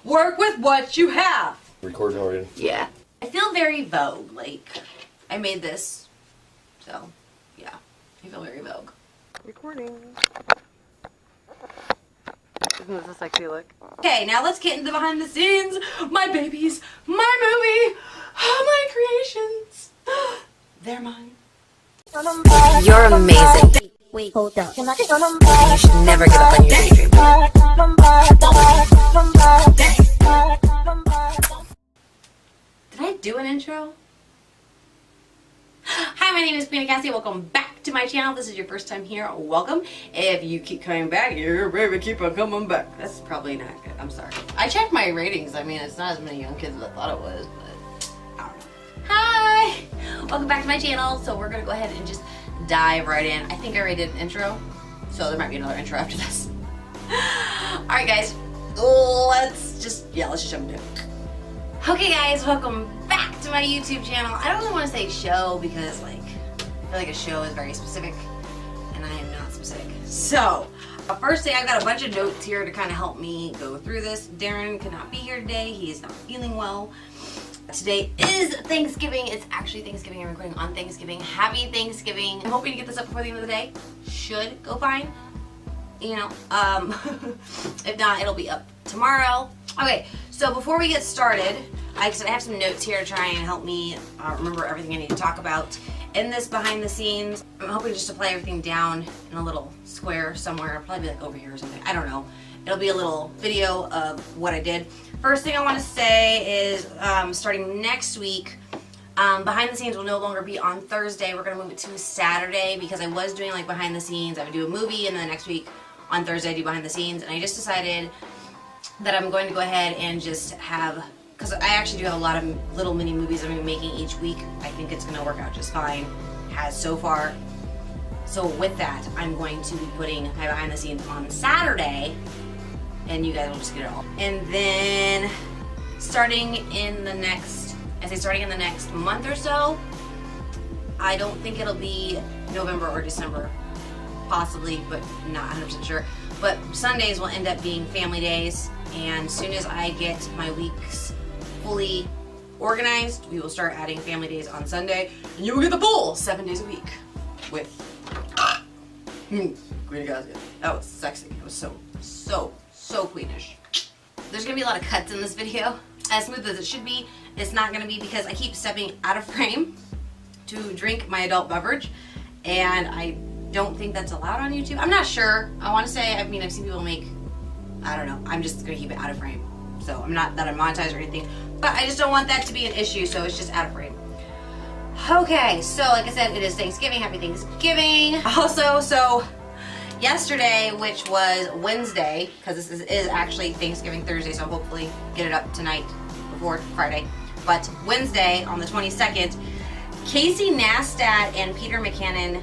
Work with what you have. Recording already? Yeah. I feel very Vogue, like, I made this, so, yeah, I feel very Vogue. Recording. Isn't this a sexy look? Okay, now let's get into the behind the scenes, my babies, my movie, my creations. They're mine. You're amazing. Wait, hold up. You should never give up on your daydream. Did I do an intro? Hi, my name is Queen Cassie. Welcome back to my channel. This is your first time here. Welcome. If you keep coming back, you're baby keep on coming back. That's probably not good. I'm sorry. I checked my ratings. I mean, it's not as many young kids as I thought it was, but I don't know. Hi! Welcome back to my channel. So we're gonna go ahead and just dive right in. I think I already did an intro, so there might be another intro after this. Alright guys, let's just jump into it. Okay guys, welcome back to my YouTube channel. I don't really want to say show because like, I feel like a show is very specific and I am not specific. So, first thing, I've got a bunch of notes here to kind of help me go through this. Darren could not be here today. He is not feeling well. Today is Thanksgiving. It's actually Thanksgiving. I'm recording on Thanksgiving. Happy Thanksgiving. I'm hoping to get this up before the end of the day. Should go fine. You know, if not, it'll be up tomorrow. Okay, so before we get started, I have some notes here to try and help me remember everything I need to talk about in this behind the scenes. I'm hoping just to play everything down in a little square somewhere. It'll probably be like over here or something. I don't know. It'll be a little video of what I did. First thing I want to say is starting next week, behind the scenes will no longer be on Thursday. We're going to move it to Saturday because I was doing like behind the scenes. I would do a movie and then next week on Thursday I do behind the scenes. And I just decided that I'm going to go ahead and just have, because I actually do have a lot of little mini movies I'm going to be making each week. I think it's going to work out just fine, has so far. So with that, I'm going to be putting my behind the scenes on Saturday and you guys will just get it all. And then starting in the next, starting in the next month or so, I don't think it'll be November or December, possibly, but not 100% sure. But Sundays will end up being family days, and as soon as I get my weeks fully organized, we will start adding family days on Sunday, and you will get the full 7 days a week with Queen Cassie. That was sexy. It was so queenish. There's gonna be a lot of cuts in this video. As smooth as it should be, it's not gonna be because I keep stepping out of frame to drink my adult beverage, and I don't think that's allowed on YouTube. I'm not sure. I want to say, I mean, I've seen people make, I don't know. I'm just gonna keep it out of frame. So I'm not that I'm monetized or anything, but I just don't want that to be an issue, so it's just out of frame. Okay, so like I said, it is Thanksgiving. Happy Thanksgiving. Also, so yesterday, which was Wednesday, because this is actually Thanksgiving Thursday, so I'll hopefully get it up tonight before Friday. But Wednesday, on the 22nd, Casey Neistat and Peter McKinnon,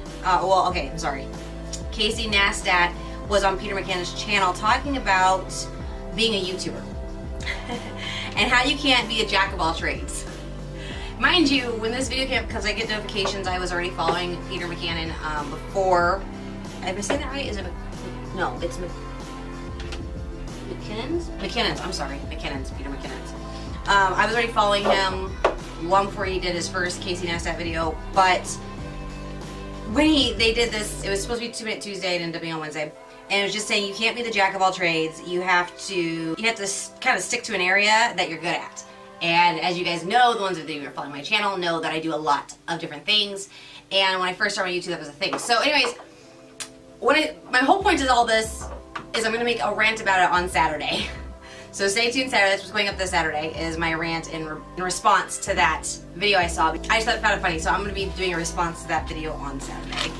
Casey Neistat was on Peter McKinnon's channel talking about being a YouTuber and how you can't be a jack of all trades. Mind you, when this video came up, because I get notifications, I was already following Peter McKinnon before. Am I saying that right? Is it? No, it's McKinnon's? McKinnon's, I'm sorry. McKinnon's, Peter McKinnon's. I was already following him long before he did his first Casey Neistat video, but when they did this, it was supposed to be 2 Minute Tuesday, it ended up being on Wednesday, and it was just saying you can't be the jack of all trades. You have to kind of stick to an area that you're good at. And as you guys know, the ones of you who are following my channel know that I do a lot of different things, and when I first started on YouTube, that was a thing. So anyways, my whole point of all this is I'm going to make a rant about it on Saturday. So stay tuned Saturday. That's what's going up this Saturday, is my rant in response to that video I saw. I just found it funny, so I'm going to be doing a response to that video on Saturday.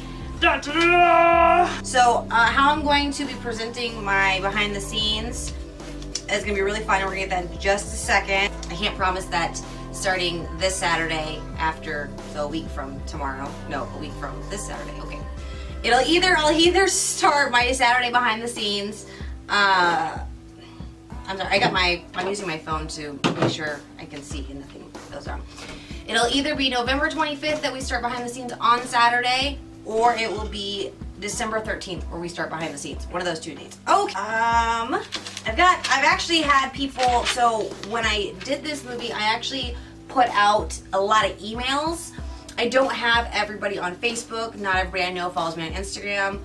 So how I'm going to be presenting my behind the scenes is going to be really fun. We're going to get that in just a second. I can't promise that starting this Saturday after, so a week from tomorrow. No, a week from this Saturday. Okay. I'll either start my Saturday behind the scenes. I'm sorry, I'm using my phone to make sure I can see and nothing goes wrong. It'll either be November 25th that we start behind the scenes on Saturday, or it will be December 13th where we start behind the scenes. One of those two dates. Okay. I've actually had people, so when I did this movie, I actually put out a lot of emails. I don't have everybody on Facebook. Not everybody I know follows me on Instagram.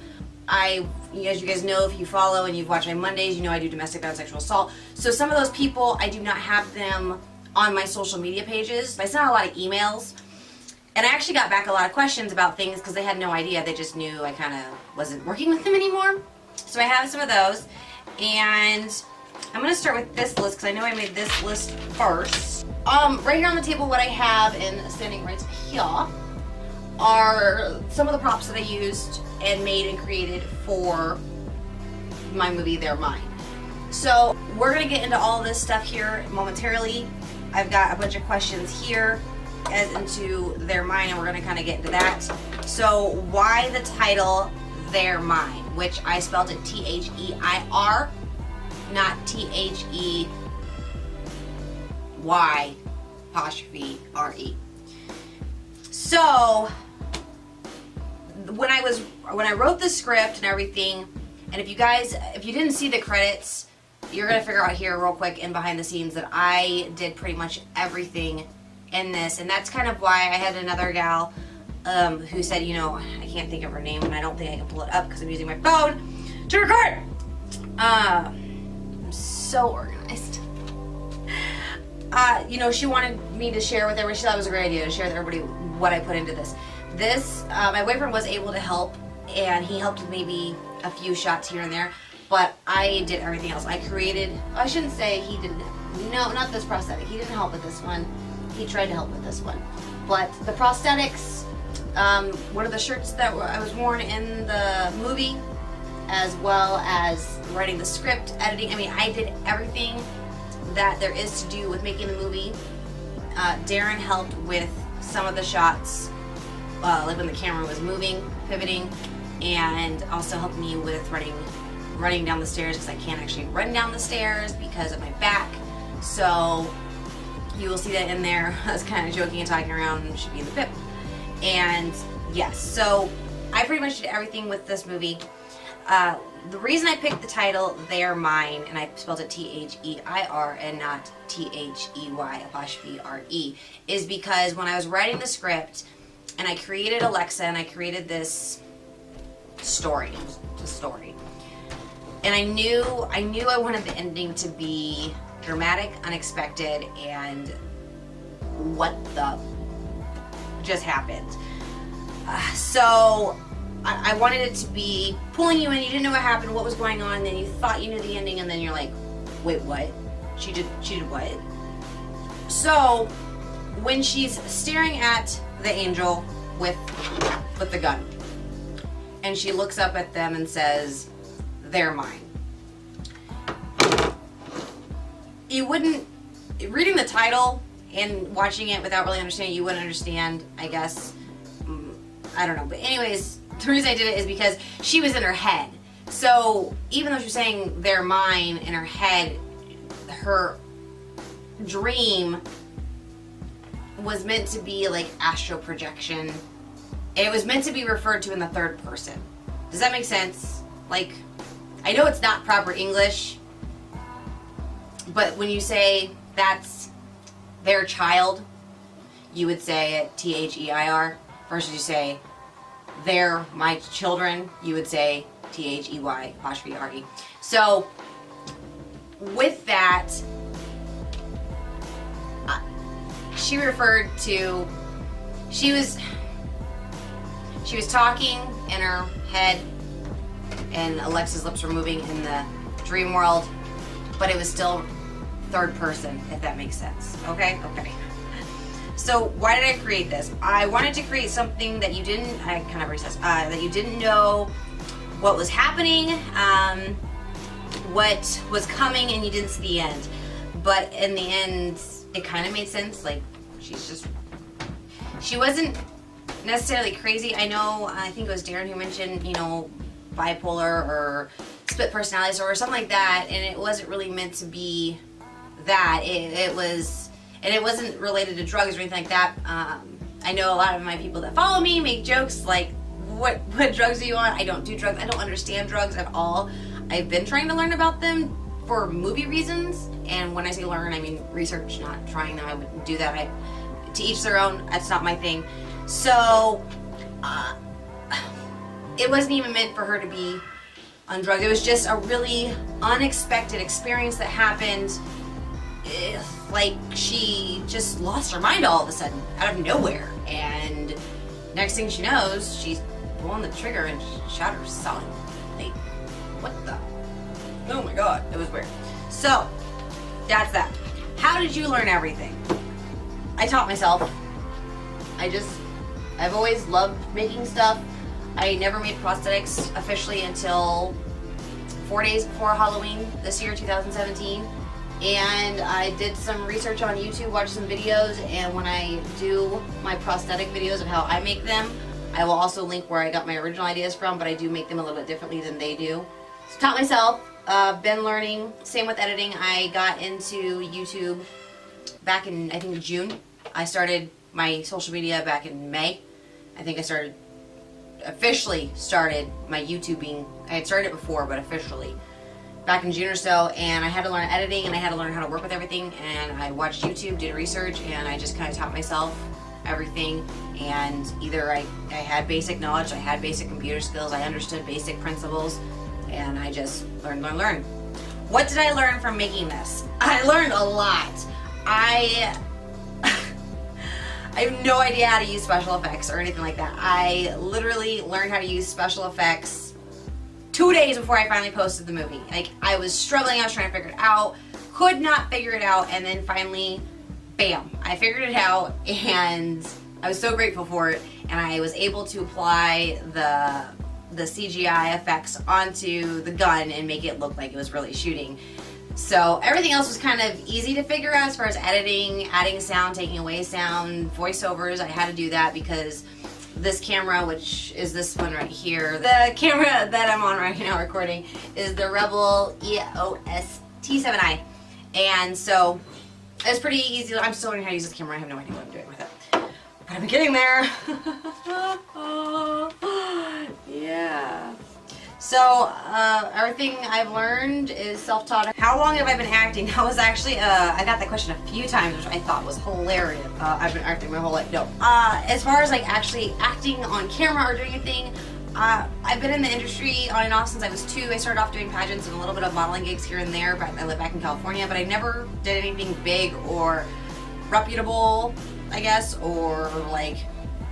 As you guys know, if you follow and you've watched my Mondays, you know I do domestic violence, sexual assault. So some of those people, I do not have them on my social media pages. I sent out a lot of emails, and I actually got back a lot of questions about things because they had no idea. They just knew I kind of wasn't working with them anymore. So I have some of those, and I'm going to start with this list because I know I made this list first. Right here on the table, what I have, and standing right here, are some of the props that I used and made and created for my movie, They're Mine. So we're going to get into all this stuff here momentarily. I've got a bunch of questions here as into They're Mine, and we're going to kind of get into that. So why the title They're Mine, which I spelled it T-H-E-I-R, not T-H-E-Y apostrophe R-E. So when I wrote the script and everything, and if you didn't see the credits, you're gonna figure out here real quick and behind the scenes that I did pretty much everything in this, and that's kind of why I had another gal who said, you know, I can't think of her name, and I don't think I can pull it up because I'm using my phone to record. I'm so organized. You know, she wanted me to share with everybody. She thought it was a great idea to share with everybody what I put into this. My boyfriend was able to help, and he helped with maybe a few shots here and there, but I did everything else. I shouldn't say he didn't, no, not this prosthetic. He didn't help with this one. He tried to help with this one. But the prosthetics, one of the shirts that I was worn in the movie, as well as writing the script, editing, I mean, I did everything that there is to do with making the movie. Darren helped with some of the shots, like when the camera was moving, pivoting, and also helped me with running down the stairs because I can't actually run down the stairs because of my back. So you will see that in there. I was kind of joking and talking around, and should be in the pip. And yes, so I pretty much did everything with this movie. The reason I picked the title They're Mine, and I spelled it T-H-E-I-R and not T-H-E-Y apostrophe R-E, is because when I was writing the script and I created Alexa and I created this story, and I knew I wanted the ending to be dramatic, unexpected, and what the just happened. So I wanted it to be pulling you in. You didn't know what happened, what was going on, and then you thought you knew the ending, and then you're like, wait, what? She did what? So when she's staring at the angel with the gun, and she looks up at them and says, "They're mine." You wouldn't, reading the title and watching it without really understanding, you wouldn't understand, I guess. I don't know, but anyways, the reason I did it is because she was in her head. So even though she was saying they're mine in her head, her dream was meant to be like astral projection. It was meant to be referred to in the third person. Does that make sense? Like, I know it's not proper English, but when you say that's their child, you would say it T-H-E-I-R, versus you say they're my children, you would say T-H-E-Y apostrophe R-E. So with that, she referred to, she was talking in her head and Alexa's lips were moving in the dream world, but it was still third person, if that makes sense. Okay? Okay. So why did I create this? I wanted to create something that you didn't, I kind of recessed, that you didn't know what was happening, what was coming, and you didn't see the end. But in the end, it kind of made sense. Like, she wasn't necessarily crazy. I know, I think it was Darren who mentioned, you know, bipolar or split personalities or something like that, and it wasn't really meant to be that. It wasn't related to drugs or anything like that. I know a lot of my people that follow me make jokes like, what drugs are you on? I don't do drugs. I don't understand drugs at all. I've been trying to learn about them for movie reasons, and when I say learn, I mean research, not trying them. I wouldn't do that. To each their own. That's not my thing. So it wasn't even meant for her to be on drugs. It was just a really unexpected experience that happened. Like she just lost her mind all of a sudden, out of nowhere, and next thing she knows, she's pulling the trigger and shot her son. Like, what the? Oh my god, it was weird. So, that's that. How did you learn everything? I taught myself. I've always loved making stuff. I never made prosthetics officially until 4 days before Halloween this year, 2017. And I did some research on YouTube, watched some videos, and when I do my prosthetic videos of how I make them, I will also link where I got my original ideas from, but I do make them a little bit differently than they do. So taught myself, been learning, same with editing. I got into YouTube back in, I think, June. I started my social media back in May. I think I officially started my YouTubing. I had started it before, but officially back in June or so, and I had to learn editing and I had to learn how to work with everything, and I watched YouTube, did research, and I just kind of taught myself everything. And either I had basic knowledge, I had basic computer skills, I understood basic principles, and I just learned. What did I learn from making this? I learned a lot. I have no idea how to use special effects or anything like that. I literally learned how to use special effects 2 days before I finally posted the movie. Like, I was struggling, I was trying to figure it out, could not figure it out, and then finally, bam, I figured it out, and I was so grateful for it, and I was able to apply the CGI effects onto the gun and make it look like it was really shooting. So everything else was kind of easy to figure out as far as editing, adding sound, taking away sound, voiceovers. I had to do that because this camera, which is this one right here, the camera that I'm on right now recording is the Rebel EOS T7i, and so it's pretty easy. I'm still learning how to use this camera. I have no idea what I'm doing with it, but I'm getting there. Yeah. So everything I've learned is self-taught. How long have I been acting? That was actually, I got that question a few times, which I thought was hilarious. I've been acting my whole life. No. As far as like actually acting on camera or doing anything, I've been in the industry on and off since I was 2. I started off doing pageants and a little bit of modeling gigs here and there, but I live back in California, but I never did anything big or reputable, I guess, or like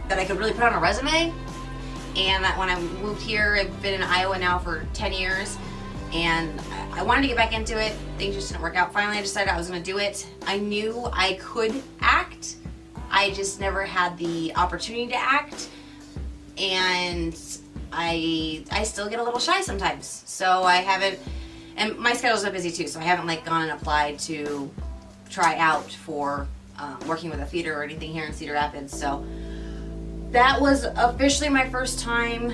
that I could really put on a resume. And when I moved here, I've been in Iowa now for 10 years, and I wanted to get back into it. Things just didn't work out. Finally, I decided I was going to do it. I knew I could act. I just never had the opportunity to act, and I still get a little shy sometimes. So I haven't, and my schedule's so busy too, so I haven't like gone and applied to try out for working with a theater or anything here in Cedar Rapids. So that was officially my first time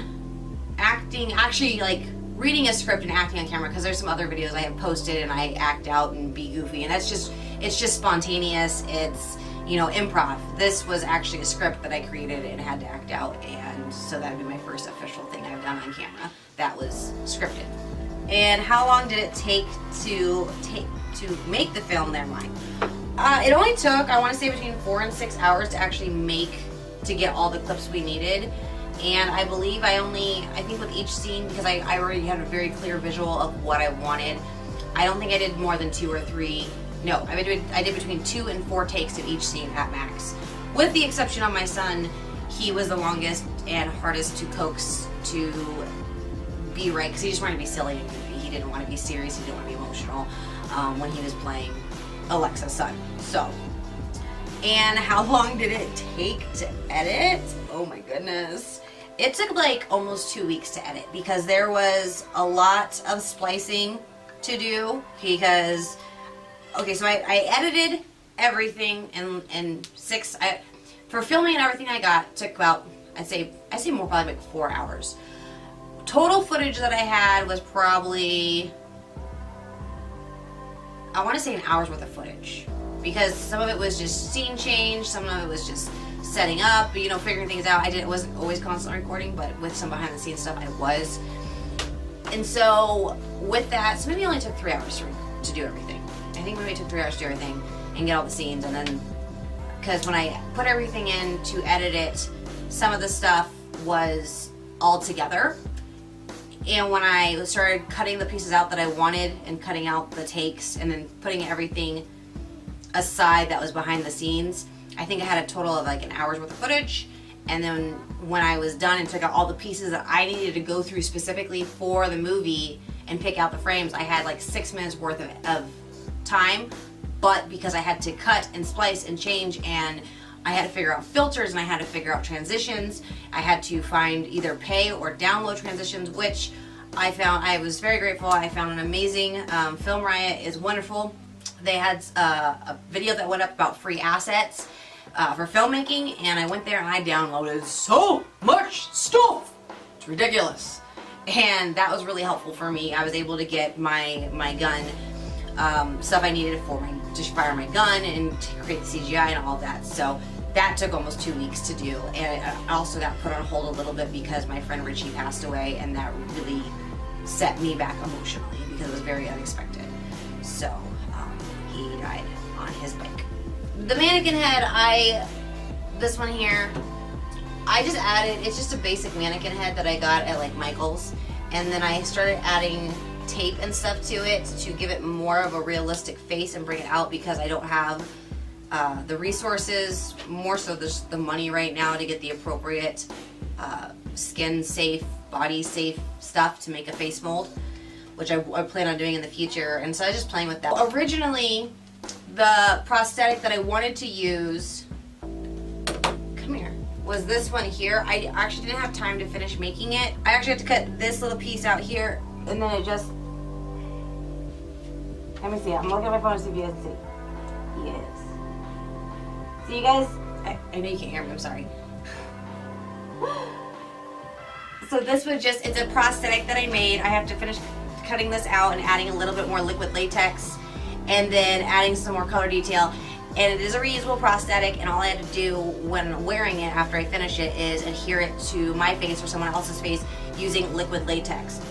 acting, actually like reading a script and acting on camera, because there's some other videos I have posted and I act out and be goofy, and it's just spontaneous. It's, you know, improv. This was actually a script that I created and had to act out, and so that would be my first official thing I've done on camera that was scripted. And how long did it take to make the film? Never mind. It only took, I want to say, between 4 and 6 hours to actually to get all the clips we needed. And I believe I think with each scene, because I already had a very clear visual of what I wanted, I don't think I did more than 2 or 3. No, I did between 2 and 4 takes of each scene at max. With the exception of my son, he was the longest and hardest to coax to be right, because he just wanted to be silly and goofy. He didn't want to be serious, he didn't want to be emotional when he was playing Alexa's son. So, and how long did it take to edit? Oh my goodness. It took like almost 2 weeks to edit, because there was a lot of splicing to do, because, okay, so I edited everything in for filming and everything I got, took about, I'd say more, probably like 4 hours. Total footage that I had was probably, I want to say, an hour's worth of footage, because some of it was just scene change, some of it was just setting up, you know, figuring things out. I wasn't always constantly recording, but with some behind the scenes stuff I was. And so with that, so maybe it only took 3 hours to do everything. I think maybe it took 3 hours to do everything and get all the scenes, and then because when I put everything in to edit it, some of the stuff was all together. And when I started cutting the pieces out that I wanted and cutting out the takes and then putting everything aside that was behind the scenes, I think I had a total of like an hour's worth of footage. And then when I was done and took out all the pieces that I needed to go through specifically for the movie and pick out the frames, I had like 6 minutes worth of time. But because I had to cut and splice and change, and I had to figure out filters, and I had to figure out transitions, I had to find either pay or download transitions, which I found, I was very grateful. I found an amazing, Film Riot is wonderful. They had a video that went up about free assets for filmmaking, and I went there and I downloaded so much stuff. It's ridiculous. And that was really helpful for me. I was able to get my gun, stuff I needed to fire my gun and to create the CGI and all of that. So that took almost 2 weeks to do, and it also got put on hold a little bit because my friend Richie passed away, and that really set me back emotionally because it was very unexpected. So he died on his bike. The mannequin head, this one here, I just added, it's just a basic mannequin head that I got at like Michael's, and then I started adding tape and stuff to it to give it more of a realistic face and bring it out, because I don't have the resources, more so the money right now to get the appropriate skin safe, body safe stuff to make a face mold, which I plan on doing in the future. And so I was just playing with that. Originally, the prosthetic that I wanted to use, come here, was this one here. I actually didn't have time to finish making it. I actually had to cut this little piece out here, and then it just, let me see, I'm looking at my phone to see if you guys can see. Yes. So you guys, I know you can't hear me, I'm sorry. So this was just, it's a prosthetic that I made. I have to finish cutting this out and adding a little bit more liquid latex and then adding some more color detail. And it is a reusable prosthetic, and all I had to do when wearing it after I finish it is adhere it to my face or someone else's face using liquid latex.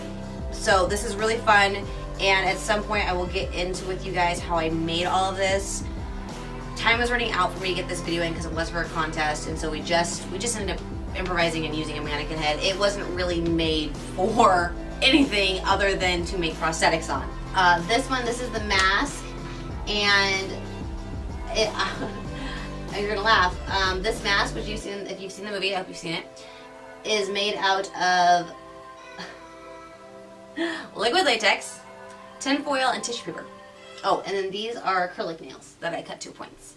So this is really fun, and at some point I will get into with you guys how I made all of this. Time was running out for me to get this video in because it was for a contest, and so we just ended up improvising and using a mannequin head. It wasn't really made for anything other than to make prosthetics on. This is the mask, and you're gonna laugh. This mask, which you've seen, if you've seen the movie, I hope you've seen it, is made out of liquid latex, tin foil, and tissue paper. Oh, and then these are acrylic nails that I cut to points.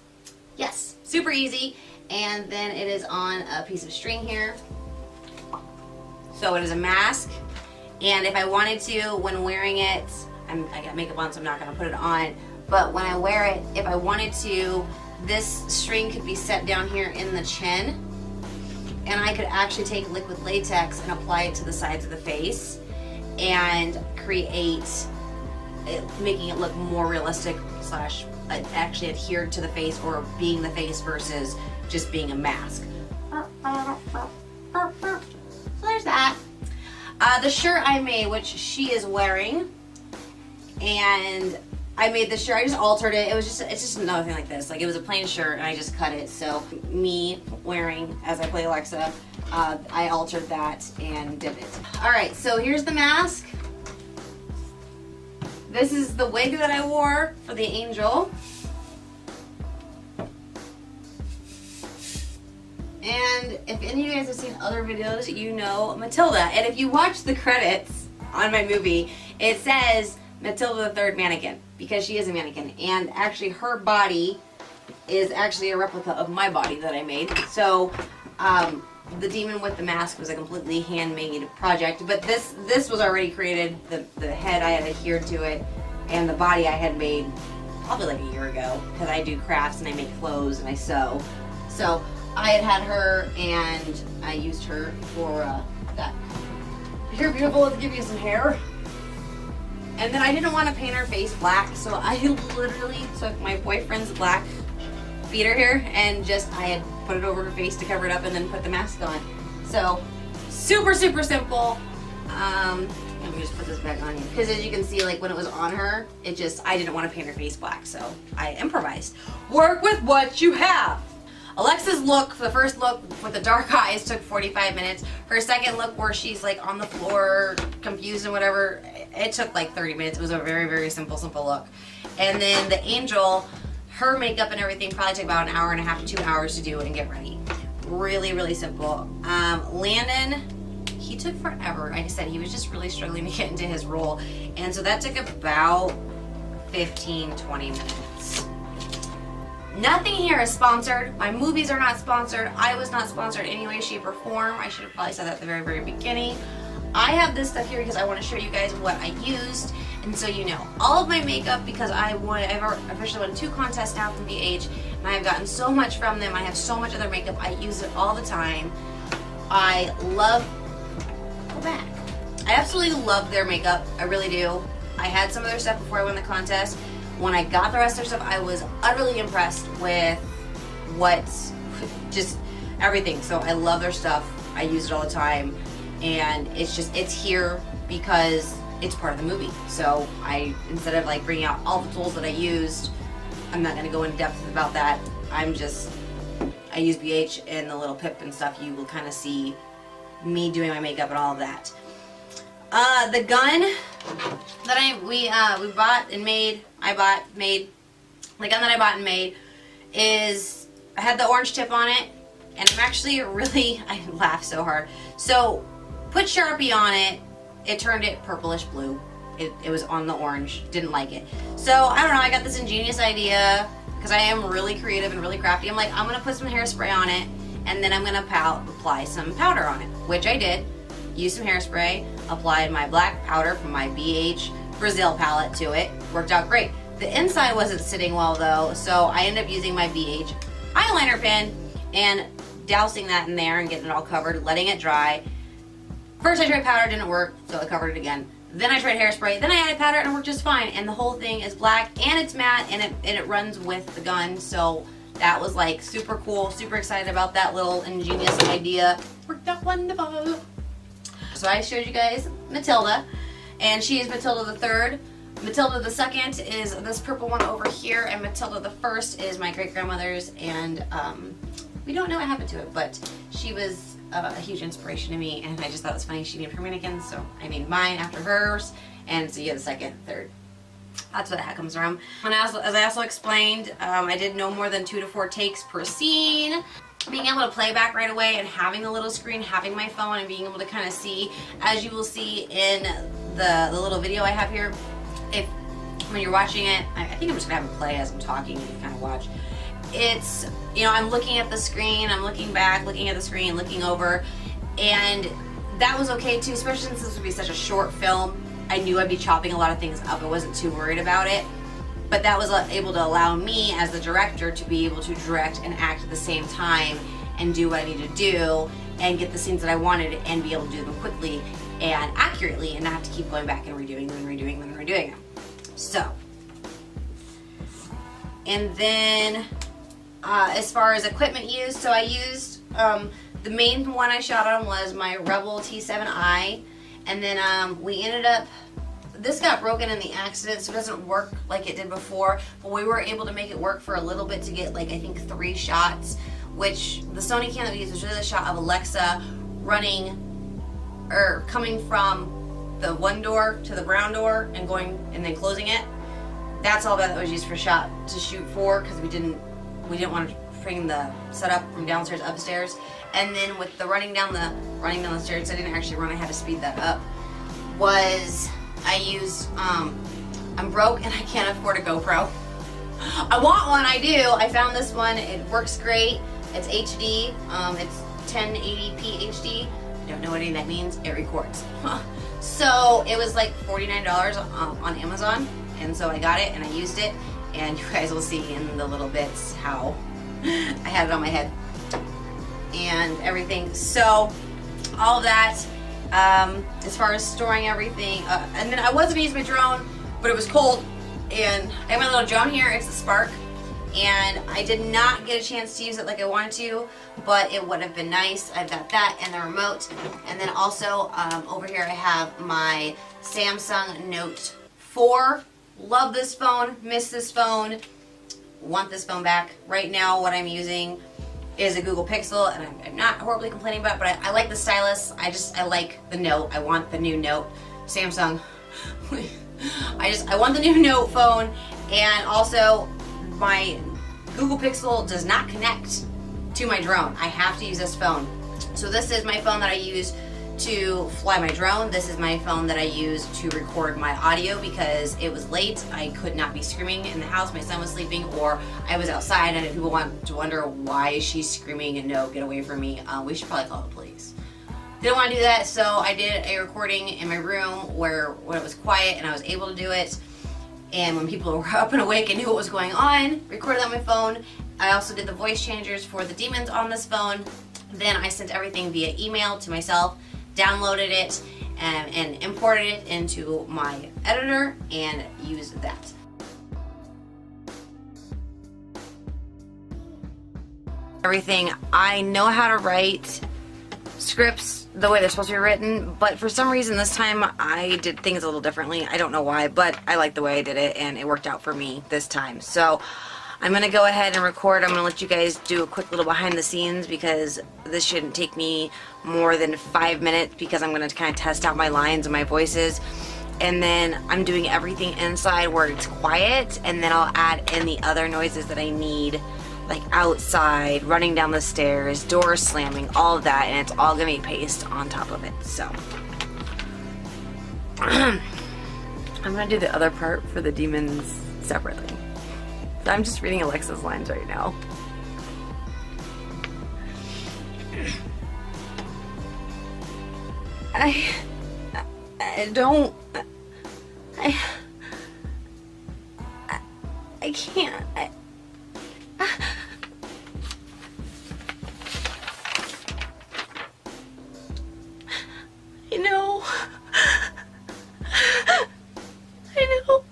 Yes, super easy. And then it is on a piece of string here. So it is a mask, and if I wanted to, when wearing it, I got makeup on so I'm not going to put it on, but when I wear it, if I wanted to, this string could be set down here in the chin, and I could actually take liquid latex and apply it to the sides of the face and create it, making it look more realistic slash actually adhered to the face or being the face versus just being a mask. So there's that. The shirt I made, which she is wearing, and I made the shirt, I just altered it. It's just another thing like this. Like, it was a plain shirt and I just cut it. So me wearing, as I play Alexa, I altered that and did it. Alright, so here's the mask. This is the wig that I wore for the angel. And if any of you guys have seen other videos, you know Matilda. And if you watch the credits on my movie, it says Matilda the Third Mannequin, because she is a mannequin. And actually her body is actually a replica of my body that I made. So the demon with the mask was a completely handmade project. But this was already created. The head, I had adhered to it. And the body I had made probably like a year ago, because I do crafts and I make clothes and I sew. So I had her, and I used her for that. Here, beautiful, let's give you some hair. And then I didn't want to paint her face black, so I literally took my boyfriend's black beater here and I had put it over her face to cover it up and then put the mask on. So super, super simple. Let me just put this back on you. Because as you can see, like when it was on her, it just, I didn't want to paint her face black, so I improvised. Work with what you have. Alexa's look, the first look with the dark eyes took 45 minutes. Her second look where she's like on the floor, confused and whatever, it took like 30 minutes. It was a very, very simple look. And then the angel, her makeup and everything probably took about an hour and a half to 2 hours to do and get ready. Really, really simple. Landon, he took forever. Like I said, he was just really struggling to get into his role. And so that took about 15, 20 minutes. Nothing here is sponsored. My movies are not sponsored. I was not sponsored in any way, shape, or form. I should have probably said that at the very, very beginning. I have this stuff here because I want to show you guys what I used. And so you know, all of my makeup, because I've officially won 2 contests now from BH, and I've gotten so much from them. I have so much other makeup. I use it all the time. I love, go back. I absolutely love their makeup. I really do. I had some of their stuff before I won the contest. When I got the rest of their stuff, I was utterly impressed with just everything. So I love their stuff. I use it all the time. And it's here because it's part of the movie. So instead of like bringing out all the tools that I used, I'm not gonna go in depth about that. I use BH and the little pip and stuff. You will kind of see me doing my makeup and all of that. The gun that we bought and made, the gun that I bought and made is, I had the orange tip on it, and I'm actually really, I laugh so hard. So, put Sharpie on it, it turned it purplish blue. It was on the orange, didn't like it. So, I don't know, I got this ingenious idea, because I am really creative and really crafty. I'm like, I'm going to put some hairspray on it, and then I'm going to apply some powder on it, which I did. Used some hairspray, applied my black powder from my BH Brazil palette to it. Worked out great. The inside wasn't sitting well though, so I ended up using my BH eyeliner pen and dousing that in there and getting it all covered, letting it dry. First I tried powder, didn't work, so I covered it again. Then I tried hairspray, then I added powder and it worked just fine. And the whole thing is black and it's matte and it runs with the gun, so that was like super cool, super excited about that little ingenious idea. Worked out wonderful. So I showed you guys Matilda, and she is Matilda the 3rd. Matilda the 2nd is this purple one over here, and Matilda the 1st is my great-grandmother's, and we don't know what happened to it, but she was a huge inspiration to me, and I just thought it was funny she named her mannequins, so I named mine after hers, and so you have the 2nd, 3rd. That's what that comes from. And as I also explained, I did no more than 2 to 4 takes per scene. Being able to play back right away and having the little screen, having my phone, and being able to kind of see, as you will see in the little video I have here, when you're watching it, I think I'm just gonna have it play as I'm talking and you kind of watch. It's, you know, I'm looking at the screen, I'm looking back, looking at the screen, looking over, and that was okay too, especially since this would be such a short film. I knew I'd be chopping a lot of things up. I wasn't too worried about it. But that was able to allow me as the director to be able to direct and act at the same time and do what I need to do and get the scenes that I wanted and be able to do them quickly and accurately and not have to keep going back and redoing them and redoing them and redoing them. So, and then as far as equipment used, so I used, the main one I shot on was my Rebel T7i, and then we ended up, this got broken in the accident, so it doesn't work like it did before, but we were able to make it work for a little bit to get like I think 3 shots, which the Sony Canon that we used was really the shot of Alexa running or coming from the one door to the brown door and going and then closing it. That's all that was used for shot to shoot for, because we didn't want to bring the setup from downstairs upstairs. And then with the running down the stairs, I didn't actually run, I had to speed that up, was I used, I'm broke and I can't afford a GoPro. I want one, I do. I found this one, it works great. It's HD, it's 1080p HD. I don't know what any of that means, it records. So it was like $49 on Amazon, and so I got it and I used it, and you guys will see in the little bits how I had it on my head and everything. So all of that, as far as storing everything, and then I was gonna use my drone, but it was cold, and I have my little drone here, it's the Spark, and I did not get a chance to use it like I wanted to, but it would have been nice. I've got that and the remote, and then also over here I have my Samsung Note 4. Love this phone, miss this phone, want this phone back. Right now what I'm using is a Google Pixel, and I'm not horribly complaining about it, but I like the stylus. I like the Note. I want the new Note. Samsung, I want the new Note phone, and also my Google Pixel does not connect to my drone. I have to use this phone. So this is my phone that I use to fly my drone. This is my phone that I use to record my audio because it was late. I could not be screaming in the house. My son was sleeping, or I was outside, and people want to wonder why she's screaming and no, get away from me. We should probably call the police. Didn't want to do that, so I did a recording in my room where it was quiet and I was able to do it. And when people were up and awake and knew what was going on, recorded on my phone. I also did the voice changers for the demons on this phone. Then I sent everything via email to myself, downloaded it, and imported it into my editor and used that. Everything. I know how to write scripts the way they're supposed to be written, but for some reason this time I did things a little differently. I don't know why, but I like the way I did it, and it worked out for me this time. So I'm gonna go ahead and record. I'm gonna let you guys do a quick little behind the scenes because this shouldn't take me more than 5 minutes, because I'm gonna kind of test out my lines and my voices, and then I'm doing everything inside where it's quiet, and then I'll add in the other noises that I need, like outside, running down the stairs, doors slamming, all of that, and it's all gonna be pasted on top of it. So I'm gonna do the other part for the demons separately. I'm just reading Alexa's lines right now. I can't. I know. I know.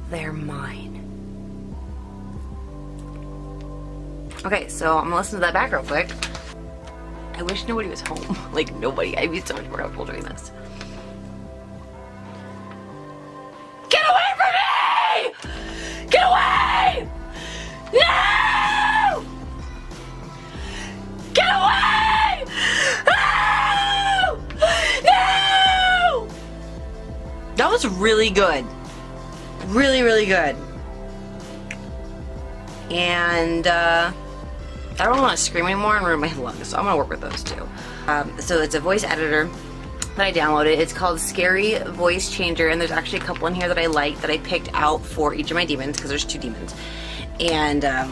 They're mine. Okay, so I'm gonna listen to that back real quick. I wish nobody was home. Like, nobody. I'd be so much more comfortable doing this. Get away from me! Get away! No! Get away! No! No! That was really good. Really, really good. And I don't want to scream anymore and ruin my lungs, so I'm gonna work with those too. So it's a voice editor that I downloaded. It's called Scary Voice Changer, and there's actually a couple in here that I like that I picked out for each of my demons, because there's 2 demons, and I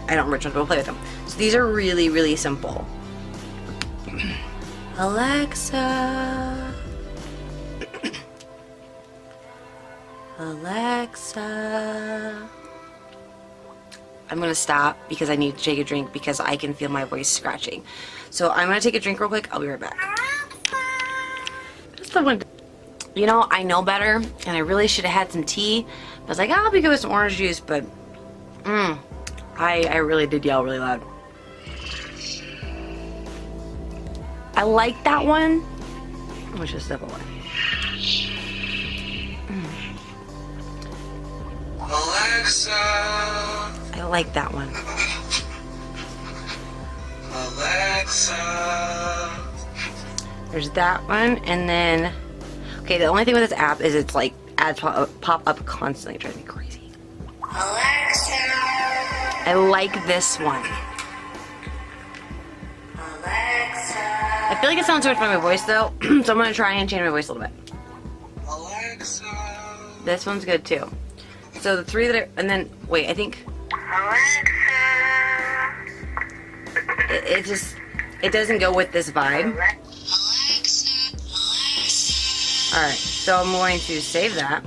don't remember which ones, but we'll play with them. So these are really, really simple. Alexa. Alexa. I'm gonna stop because I need to take a drink because I can feel my voice scratching. So I'm gonna take a drink real quick. I'll be right back. Just the one. You know, I know better, and I really should have had some tea. I was like, oh, I'll be good with some orange juice, but I really did yell really loud. I like that one. Let's just step away. Alexa. I like that one. Alexa. There's that one, and then, okay, the only thing with this app is it's like ads pop up constantly. It drives me crazy. Alexa. I like this one. Alexa. I feel like it sounds too much like my voice though, so I'm gonna try and change my voice a little bit. Alexa. This one's good too. So the 3 that I, and then, wait, I think Alexa. it just, it doesn't go with this vibe. Alexa. Alright, so I'm going to save that.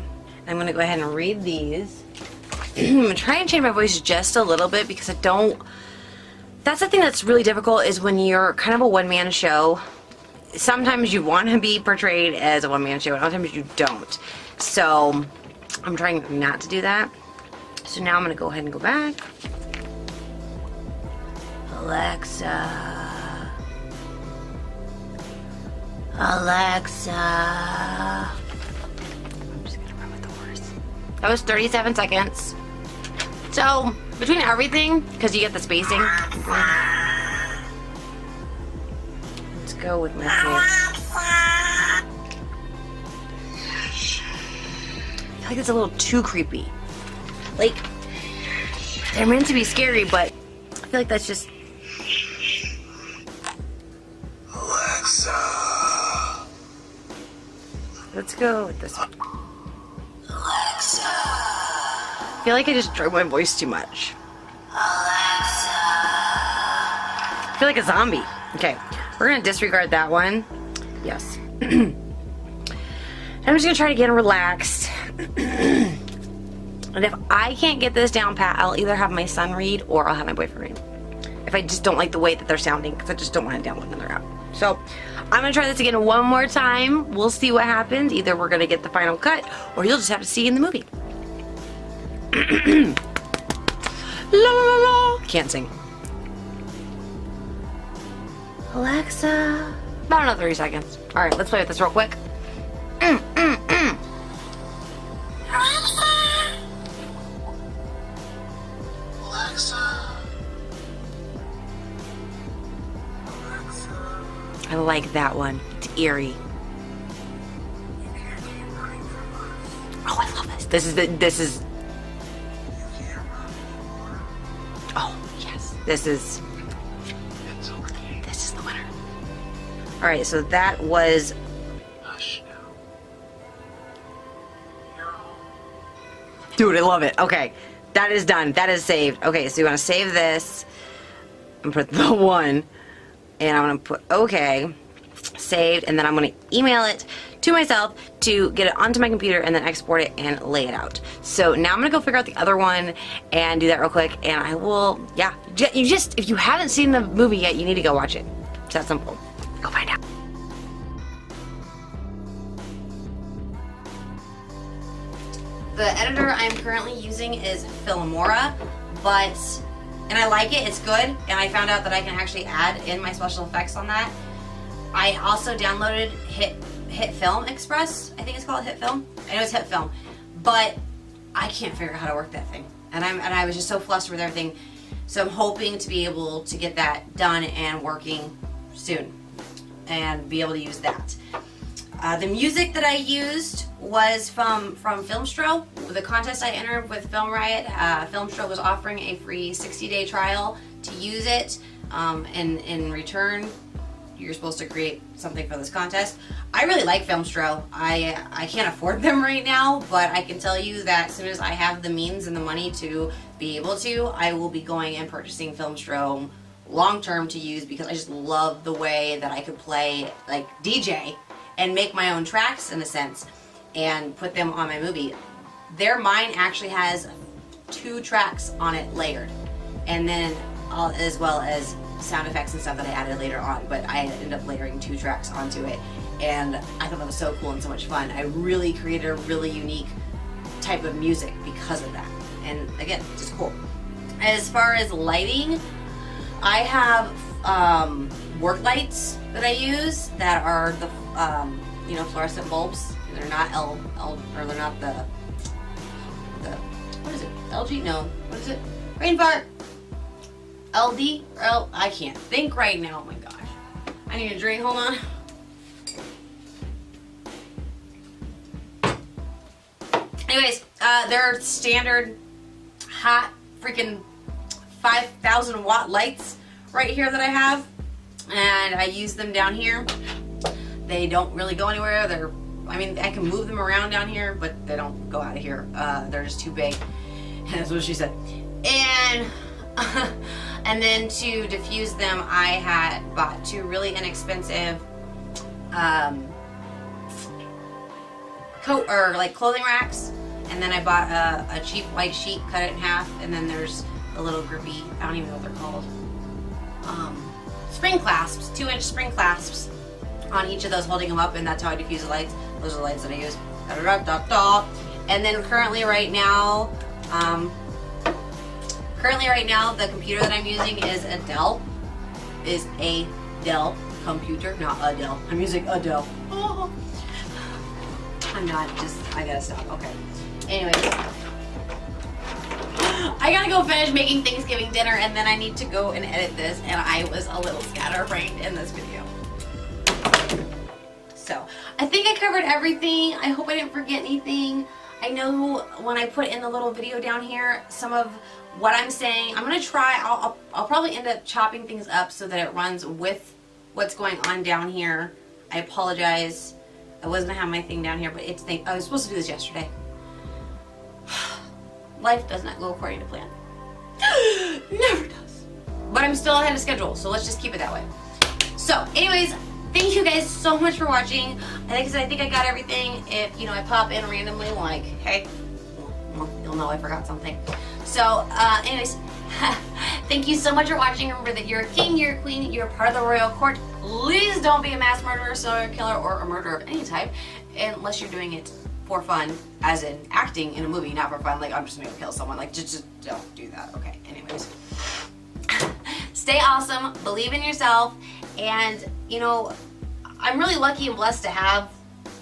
I'm going to go ahead and read these. I'm going to try and change my voice just a little bit because I don't... That's the thing that's really difficult is when you're kind of a one-man show. Sometimes you want to be portrayed as a one-man show, and other times you don't. So I'm trying not to do that. So now I'm going to go ahead and go back. Alexa. Alexa. I'm just gonna run with the horse. That was 37 seconds. So, between everything, because you get the spacing. Let's go with my favorite. I feel like it's a little too creepy. Like, they're meant to be scary, but I feel like that's just... Alexa. Let's go with this one. Alexa. I feel like I just drove my voice too much. Alexa. I feel like a zombie. Okay, we're gonna disregard that one. Yes. I'm just gonna try to get relaxed. And if I can't get this down pat, I'll either have my son read or I'll have my boyfriend read. If I just don't like the way that they're sounding, because I just don't want to download another app. So I'm gonna try this again one more time. We'll see what happens. Either we're gonna get the final cut or you'll just have to see in the movie. La la la. Can't sing. Alexa. About another 30 seconds. All right, let's play with this real quick. I like that one. It's eerie. Oh, I love this. This is. Oh, yes. This is the winner. All right, so that was. Dude, I love it. Okay, that is done. That is saved. Okay, so you want to save this and put the one. And I'm going to put OK, saved, and then I'm going to email it to myself to get it onto my computer and then export it and lay it out. So now I'm going to go figure out the other one and do that real quick, and I will, yeah, you just, if you haven't seen the movie yet, you need to go watch it. It's that simple. Go find out. The editor I'm currently using is Filmora, and I like it, it's good, and I found out that I can actually add in my special effects on that. I also downloaded Hit Film Express, I think it's called Hit Film. I know it's Hit Film, but I can't figure out how to work that thing. And I was just so flustered with everything, so I'm hoping to be able to get that done and working soon, and be able to use that. The music that I used was from Filmstro. The contest I entered with Film Riot, Filmstro was offering a free 60-day trial to use it. And in return, you're supposed to create something for this contest. I really like Filmstro. I can't afford them right now, but I can tell you that as soon as I have the means and the money to be able to, I will be going and purchasing Filmstro long-term to use, because I just love the way that I could play, like, DJ and make my own tracks in a sense and put them on my movie. Mine actually has 2 tracks on it layered, and then as well as sound effects and stuff that I added later on, but I ended up layering 2 tracks onto it, and I thought that was so cool and so much fun. I really created a really unique type of music because of that, and again, just cool. As far as lighting, I have work lights that I use that are the fluorescent bulbs. They're not they're not the what is it? LG? No. What is it? Rainfart. LD or L? I can't think right now. Oh my gosh. I need a drink. Hold on. Anyways, they're standard hot freaking 5,000 watt lights right here that I have, and I use them down here. They don't really go anywhere. I can move them around down here, but they don't go out of here. They're just too big. And that's what she said. And and then to diffuse them, I had bought 2 really inexpensive clothing racks, and then I bought a cheap white sheet, cut it in half, and then there's a little grippy, I don't even know what they're called, spring clasps, 2-inch spring clasps on each of those, holding them up, and that's how I diffuse the lights. Those are the lights that I use. And then currently right now, the computer that I'm using is a Dell. is a Dell computer, not Adele. I'm using Adele. Oh. I'm not, just, I gotta stop. Okay. Anyways. I gotta go finish making Thanksgiving dinner and then I need to go and edit this, and I was a little scatterbrained in this video. So, I think I covered everything. I hope I didn't forget anything. I know when I put in the little video down here, some of what I'm saying, I'm gonna try, I'll probably end up chopping things up so that it runs with what's going on down here. I apologize. I was gonna have my thing down here, but I was supposed to do this yesterday. Life does not go according to plan. Never does. But I'm still ahead of schedule, so let's just keep it that way. So, anyways, thank you guys so much for watching. Like I said, I think I got everything. If, you know, I pop in randomly, like, hey, well, you'll know I forgot something. So, anyways, thank you so much for watching. Remember that you're a king, you're a queen, you're part of the royal court. Please don't be a mass murderer, serial killer, or a murderer of any type, unless you're doing it for fun, as in acting in a movie, not for fun. Like, I'm just gonna go kill someone. Like, just don't do that. Okay, anyways. Stay awesome, believe in yourself, and, you know, I'm really lucky and blessed to have,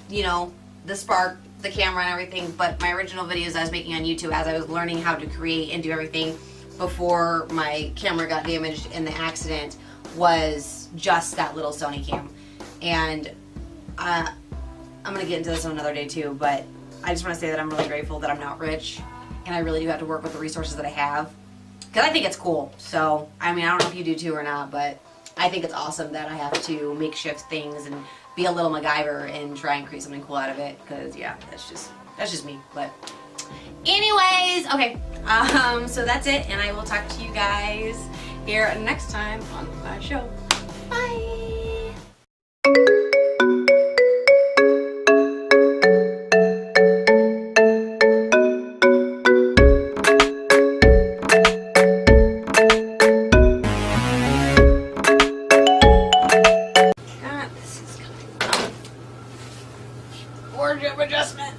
you know, the Spark, the camera and everything, but my original videos I was making on YouTube as I was learning how to create and do everything before my camera got damaged in the accident was just that little Sony cam. And I'm gonna get into this on another day too, but I just want to say that I'm really grateful that I'm not rich, and I really do have to work with the resources that I have, because I think it's cool. So, I mean, I don't know if you do too or not, but I think it's awesome that I have to makeshift things and be a little MacGyver and try and create something cool out of it, because yeah, that's just me. But anyways, okay, so that's it, and I will talk to you guys here next time on my show. Bye. Wardrobe adjustment.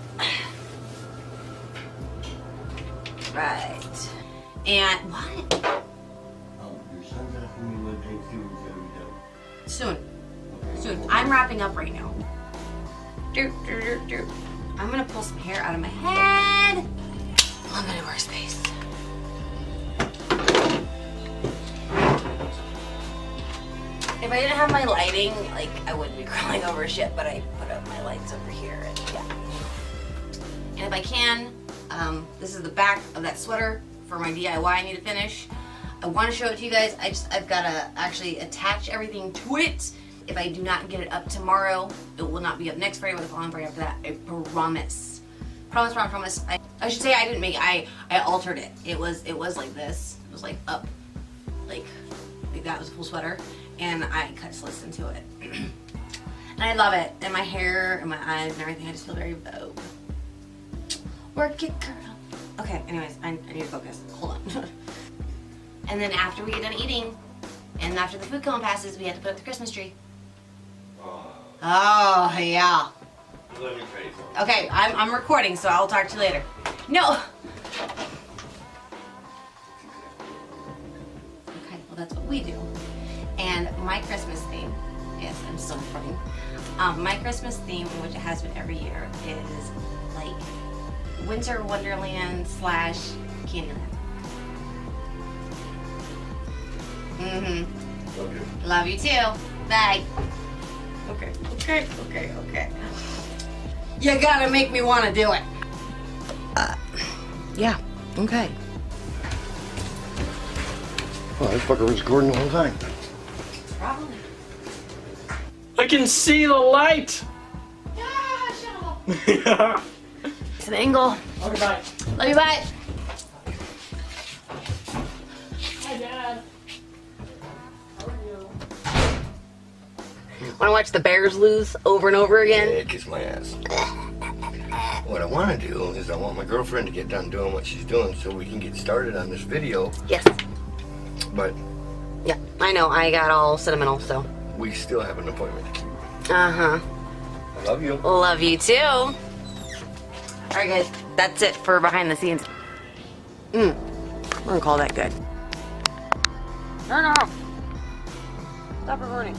Right. And what? Your son's asking me when Thanksgiving's gonna be done. Soon. Okay. Soon. I'm wrapping up right now. I'm gonna pull some hair out of my head. Limited workspace. If I didn't have my lighting, like, I wouldn't be crawling over shit, but I put up my lights over here, and yeah. And if I can, this is the back of that sweater for my DIY I need to finish. I want to show it to you guys. I've got to actually attach everything to it. If I do not get it up tomorrow, it will not be up next Friday, but the following Friday after that. I promise. Promise. I should say I didn't make it. I altered it. It was like this. It was like up, like that was a full sweater. And I cut slits into it. And I love it. And my hair and my eyes and everything, I just feel very Vogue. Work it, girl. Okay, anyways, I need to focus. Hold on. And then after we get done eating, and after the food cone passes, we have to put up the Christmas tree. Oh, yeah. Let me tell you something. Okay, I'm recording, so I'll talk to you later. No! Okay, well that's what we do. And my Christmas theme, yes, I'm still recording. My Christmas theme, which it has been every year, is like Winter Wonderland / Candyland. Love you. Love you too. Bye. Okay. You gotta make me want to do it. Yeah. Okay. Well, that fucker was recording the whole time. Probably. I can see the light! Ah, shut up. Yeah. It's an angle. Okay, bye. Love you, bye. Hi, Dad. How are you? Want to watch the Bears lose over and over again? Yeah, kiss my ass. What I want to do is I want my girlfriend to get done doing what she's doing so we can get started on this video. Yes. But Yeah, I know. I got all sentimental, so. we still have an appointment to keep. Uh-huh. I love you. Love you too. All right, guys. That's it for behind the scenes. We're gonna call that good. Turn off. Stop recording.